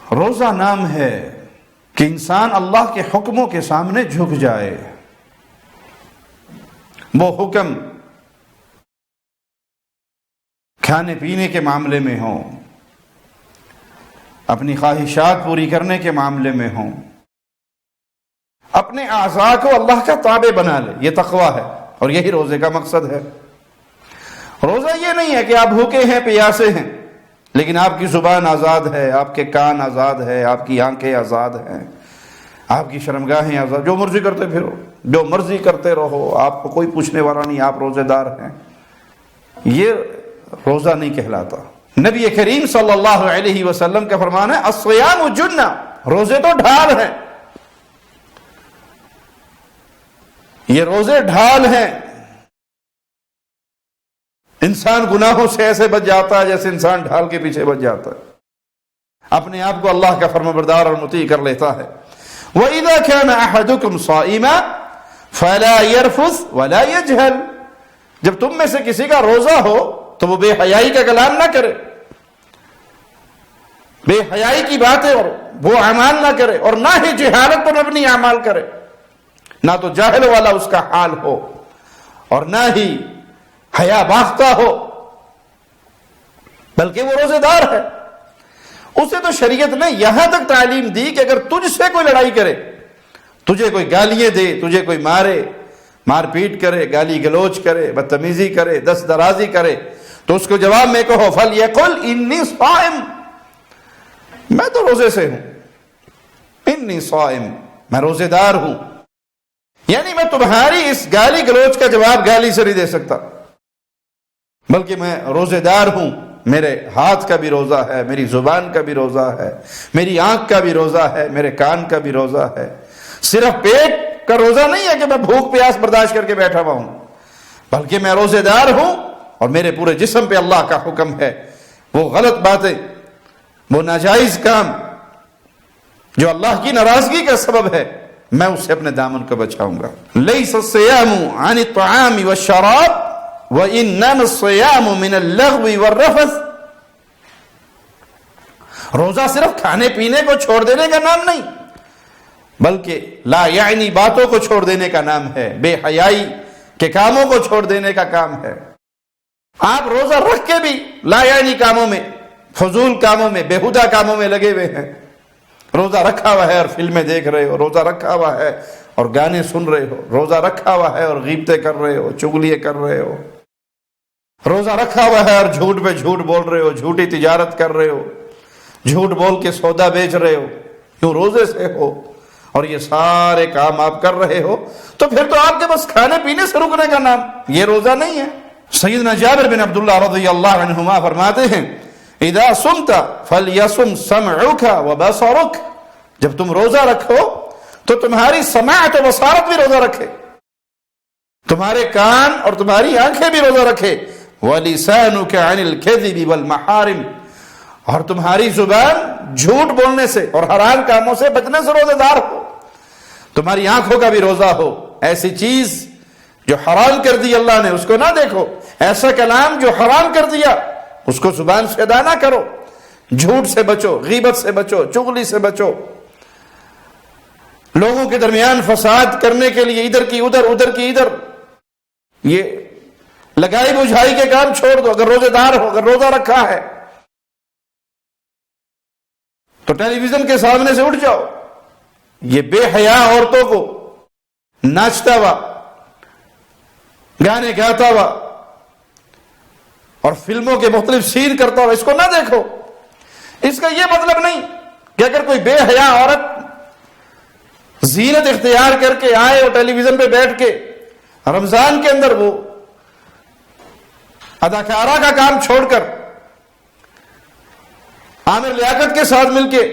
روزہ نام ہے کہ انسان اللہ کے حکموں کے سامنے جھک جائے. وہ حکم کھانے پینے کے معاملے میں ہوں، اپنی خواہشات پوری کرنے کے معاملے میں ہوں، اپنے اعضاء کو اللہ کا تابع بنا لے. یہ تقویٰ ہے اور یہی روزے کا مقصد ہے. روزہ یہ نہیں ہے کہ آپ بھوکے ہیں پیاسے ہیں لیکن آپ کی زبان آزاد ہے، آپ کے کان آزاد ہے، آپ کی آنکھیں آزاد ہیں، آپ کی شرمگاہیں آزاد، جو مرضی کرتے پھرو، جو مرضی کرتے رہو، آپ کو کوئی پوچھنے والا نہیں، آپ روزے دار ہیں. یہ روزہ نہیں کہلاتا. نبی کریم صلی اللہ علیہ وسلم کا فرمان ہے الصیام جنہ، روزے تو ڈھال ہیں. یہ روزے ڈھال ہیں. انسان گناہوں سے ایسے بچ جاتا ہے جیسے انسان ڈھال کے پیچھے بچ جاتا ہے، اپنے آپ کو اللہ کا فرمانبردار اور مطیع کر لیتا ہے. وَإِذَا كَانَ أَحَدُكُمْ صَائِمًا فَلَا يَرْفُثْ وَلَا يَجْهَلْ، جب تم میں سے کسی کا روزہ ہو تو وہ بے حیائی کا کلام نہ کرے، بے حیائی کی باتیں اور وہ اعمال نہ کرے، اور نہ ہی جہالت پر مبنی اعمال کرے. نہ تو جاہل والا اس کا حال ہو اور نہ ہی حیا باختہ ہو، بلکہ وہ روزے دار ہے. اسے تو شریعت نے یہاں تک تعلیم دی کہ اگر تجھ سے کوئی لڑائی کرے، تجھے کوئی گالیاں دے، تجھے کوئی مارے، مار پیٹ کرے، گالی گلوچ کرے، بدتمیزی کرے، دست درازی کرے، تو اس کو جواب میں کہو فَلْيَقُلْ إِنِّي صَائِمٌ، میں تو روزے سے ہوں، انی صائم، میں روزے دار ہوں. یعنی میں تمہاری اس گالی گلوچ کا جواب گالی سے نہیں دے سکتا، بلکہ میں روزے دار ہوں. میرے ہاتھ کا بھی روزہ ہے، میری زبان کا بھی روزہ ہے، میری آنکھ کا بھی روزہ ہے، میرے کان کا بھی روزہ ہے. صرف پیٹ کا روزہ نہیں ہے کہ میں بھوک پیاس برداشت کر کے بیٹھا ہوا ہوں، بلکہ میں روزے دار ہوں اور میرے پورے جسم پہ اللہ کا حکم ہے. وہ غلط باتیں، وہ ناجائز کام جو اللہ کی ناراضگی کا سبب ہے، میں اس سے اپنے دامن کو بچاؤں گا. لیس الصیام عن الطعام والشراب وانما الصیام من اللغو والرفث، روزہ صرف کھانے پینے کو چھوڑ دینے کا نام نہیں، بلکہ لا یعنی باتوں کو چھوڑ دینے کا نام ہے، بے حیائی کے کاموں کو چھوڑ دینے کا کام ہے. آپ روزہ رکھ کے بھی لا یعنی کاموں میں، فضول کاموں میں، بیہودہ کاموں میں لگے ہوئے ہیں. روزہ رکھا ہوا ہے اور فلمیں دیکھ رہے ہو، روزہ رکھا ہوا ہے اور گانے سن رہے ہو، روزہ رکھا ہوا ہے اور غیبتیں کر رہے ہو، چغلیاں کر رہے ہو، روزہ رکھا ہوا ہے اور جھوٹ پہ جھوٹ بول رہے ہو، جھوٹی تجارت کر رہے ہو، جھوٹ بول کے سودا بیچ رہے ہو، کیوں روزے سے ہو، اور یہ سارے کام آپ کر رہے ہو، تو پھر تو آپ کے بس کھانے پینے سے رکنے کا نام یہ روزہ نہیں ہے. سیدنا جابر بن عبداللہ رضی اللہ عنہما فرماتے ہیں اذا صمت فلیصم سمعک وبصرک، جب تم روزہ رکھو تو تمہاری سماعت و بصارت بھی روزہ رکھے، تمہارے کان اور تمہاری آنکھیں بھی روزہ رکھے. وَلِسَانُكَ عَنِ الْكَذِبِ وَالْمَحَارِمِ، اور تمہاری زبان جھوٹ بولنے سے اور حرام کاموں سے بچنے سے روزہ دار ہو. تمہاری آنکھوں کا بھی روزہ ہو، ایسی چیز جو حرام کر دی اللہ نے اس کو نہ دیکھو، ایسا کلام جو حرام کر دیا اس کو زبان سے ادا نہ کرو. جھوٹ سے بچو، غیبت سے بچو، چغلی سے بچو. لوگوں کے درمیان فساد کرنے کے لیے ادھر کی ادھر، ادھر کی ادھر، یہ لگائی بجھائی کے کام چھوڑ دو. اگر روزے دار ہو، اگر روزہ رکھا ہے تو ٹیلی ویژن کے سامنے سے اٹھ جاؤ. یہ بے حیا عورتوں کو ناچتا ہوا، گانے گاتا ہوا اور فلموں کے مختلف سین کرتا ہوا، اس کو نہ دیکھو. اس کا یہ مطلب نہیں کہ اگر کوئی بے حیا عورت زینت اختیار کر کے آئے اور ٹیلی ویژن پہ بیٹھ کے رمضان کے اندر وہ اداکارہ کا کام چھوڑ کر عامر لیاقت کے ساتھ مل کے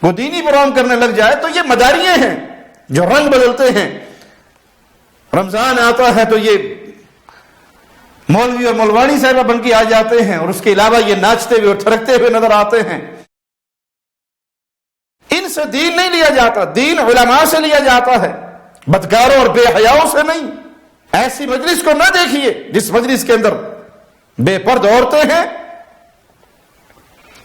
وہ دینی پروگرام کرنے لگ جائے، تو یہ مداریے ہیں جو رنگ بدلتے ہیں. رمضان آتا ہے تو یہ مولوی اور مولوانی صاحبہ بن کے آ جاتے ہیں اور اس کے علاوہ یہ ناچتے ہوئے اور تھرکتے ہوئے نظر آتے ہیں. ان سے دین نہیں لیا جاتا، دین علماء سے لیا جاتا ہے، بدکاروں اور بے حیاؤں سے نہیں. ایسی مجلس کو نہ دیکھیے جس مجلس کے اندر بے پرد عورتیں ہیں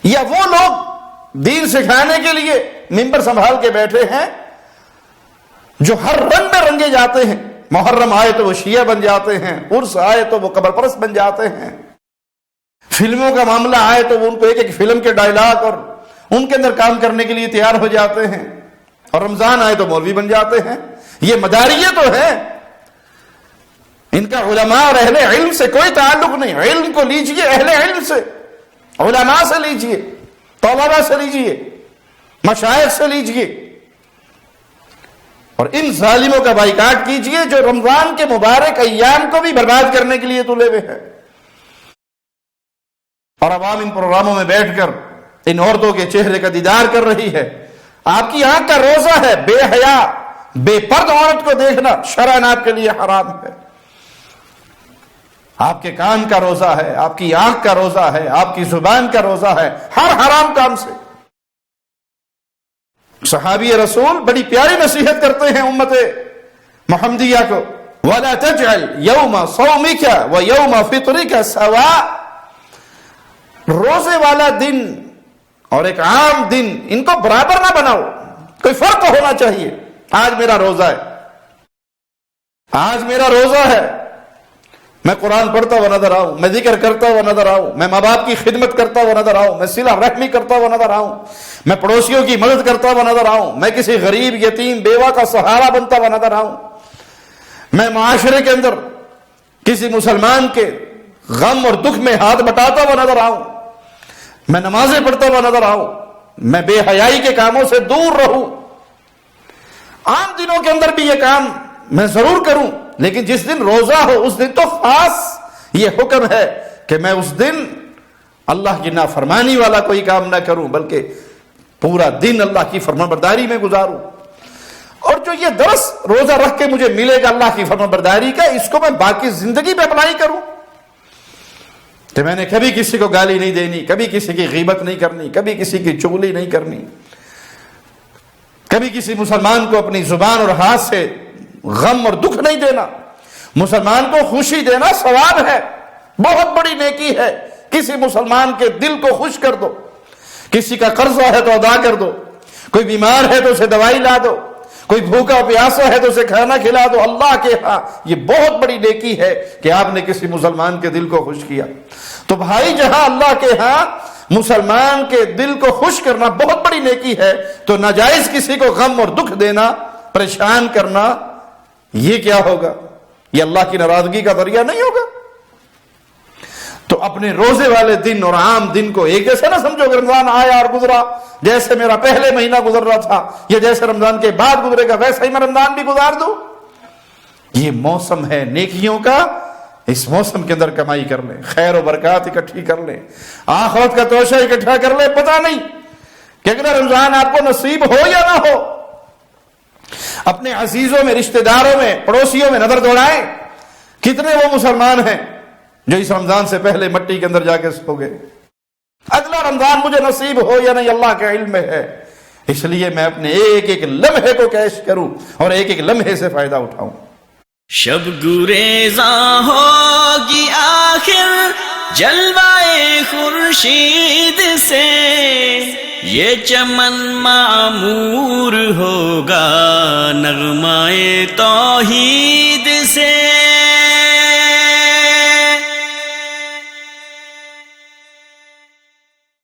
یا وہ لوگ دین سکھانے کے لیے ممبر سنبھال کے بیٹھے ہیں جو ہر رنگ میں رنگے جاتے ہیں. محرم آئے تو وہ شیعہ بن جاتے ہیں، عرس آئے تو وہ قبر پرست بن جاتے ہیں، فلموں کا معاملہ آئے تو وہ ان کو ایک ایک فلم کے ڈائلاگ اور ان کے اندر کام کرنے کے لیے تیار ہو جاتے ہیں، اور رمضان آئے تو مولوی بن جاتے ہیں. یہ مداریے تو ہے، ان کا علماء اور اہل علم سے کوئی تعلق نہیں. علم کو لیجئے اہل علم سے، علماء سے لیجئے، طلباء سے لیجئے، مشائخ سے لیجئے، اور ان ظالموں کا بائیکاٹ کیجئے جو رمضان کے مبارک ایام کو بھی برباد کرنے کے لیے تلے ہوئے ہیں. اور عوام ان پروگراموں میں بیٹھ کر ان عورتوں کے چہرے کا دیدار کر رہی ہے. آپ کی آنکھ کا روزہ ہے بے حیا بے پرد عورت کو دیکھنا شرعاً آپ کے لیے حرام ہے. آپ کے کان کا روزہ ہے، آپ کی آنکھ کا روزہ ہے، آپ کی زبان کا روزہ ہے ہر حرام کام سے. صحابی رسول بڑی پیاری نصیحت کرتے ہیں امت محمدیہ کو، وَلَا تَجْعَلْ يَوْمَ صَوْمِكَ وَيَوْمَ فِطْرِكَ سَوَاءً. روزے والا دن اور ایک عام دن ان کو برابر نہ بناؤ، کوئی فرق ہونا چاہیے. آج میرا روزہ ہے، آج میرا روزہ ہے، میں قرآن پڑھتا ہوا نظر آؤں، میں ذکر کرتا ہوا نظر آؤں، میں ماں باپ کی خدمت کرتا ہوا نظر آؤں، میں صلہ رحمی کرتا ہوا نظر آؤں، میں پڑوسیوں کی مدد کرتا ہوا نظر آؤں، میں کسی غریب یتیم بیوہ کا سہارا بنتا ہوا نظر آؤں، میں معاشرے کے اندر کسی مسلمان کے غم اور دکھ میں ہاتھ بٹاتا ہوا نظر آؤں، میں نمازیں پڑھتا ہوا نظر آؤں، میں بے حیائی کے کاموں سے دور رہوں. عام دنوں کے اندر بھی یہ کام میں ضرور کروں، لیکن جس دن روزہ ہو اس دن تو خاص یہ حکم ہے کہ میں اس دن اللہ کی نافرمانی والا کوئی کام نہ کروں، بلکہ پورا دن اللہ کی فرمانبرداری میں گزاروں. اور جو یہ درس روزہ رکھ کے مجھے ملے گا اللہ کی فرمانبرداری کا، اس کو میں باقی زندگی میں اپلائی کروں کہ میں نے کبھی کسی کو گالی نہیں دینی، کبھی کسی کی غیبت نہیں کرنی، کبھی کسی کی چغلی نہیں کرنی، کبھی کسی مسلمان کو اپنی زبان اور ہاتھ سے غم اور دکھ نہیں دینا. مسلمان کو خوشی دینا ثواب ہے، بہت بڑی نیکی ہے. کسی مسلمان کے دل کو خوش کر دو، کسی کا قرضہ ہے تو ادا کر دو، کوئی بیمار ہے تو اسے دوائی لا دو، کوئی بھوکا پیاسا ہے تو اسے کھانا کھلا دو. اللہ کے ہاں یہ بہت بڑی نیکی ہے کہ آپ نے کسی مسلمان کے دل کو خوش کیا. تو بھائی جہاں اللہ کے ہاں مسلمان کے دل کو خوش کرنا بہت بڑی نیکی ہے، تو ناجائز کسی کو غم اور دکھ دینا، پریشان کرنا، یہ کیا ہوگا؟ یہ اللہ کی ناراضگی کا ذریعہ نہیں ہوگا. تو اپنے روزے والے دن اور عام دن کو ایک جیسے نہ سمجھو کہ رمضان آیا اور گزرا، جیسے میرا پہلے مہینہ گزر رہا تھا یا جیسے رمضان کے بعد گزرے گا ویسے ہی میں رمضان بھی گزار دوں. یہ موسم ہے نیکیوں کا، اس موسم کے اندر کمائی کر لیں، خیر و برکات اکٹھی کر لیں، آخرت کا توشہ اکٹھا کر لیں. پتہ نہیں کہ اگلا رمضان آپ کو نصیب ہو یا نہ ہو. اپنے عزیزوں میں، رشتہ داروں میں، پڑوسیوں میں نظر دوڑائیں، کتنے وہ مسلمان ہیں جو اس رمضان سے پہلے مٹی کے اندر جا کے سو گئے. اگلا رمضان مجھے نصیب ہو یا نہیں اللہ کے علم میں ہے. اس لیے میں اپنے ایک ایک لمحے کو کیش کروں اور ایک ایک لمحے سے فائدہ اٹھاؤں. شب گریزاں ہوگی آخر جلوائے خورشید سے، یہ چمن معمور ہوگا نغمائے توحید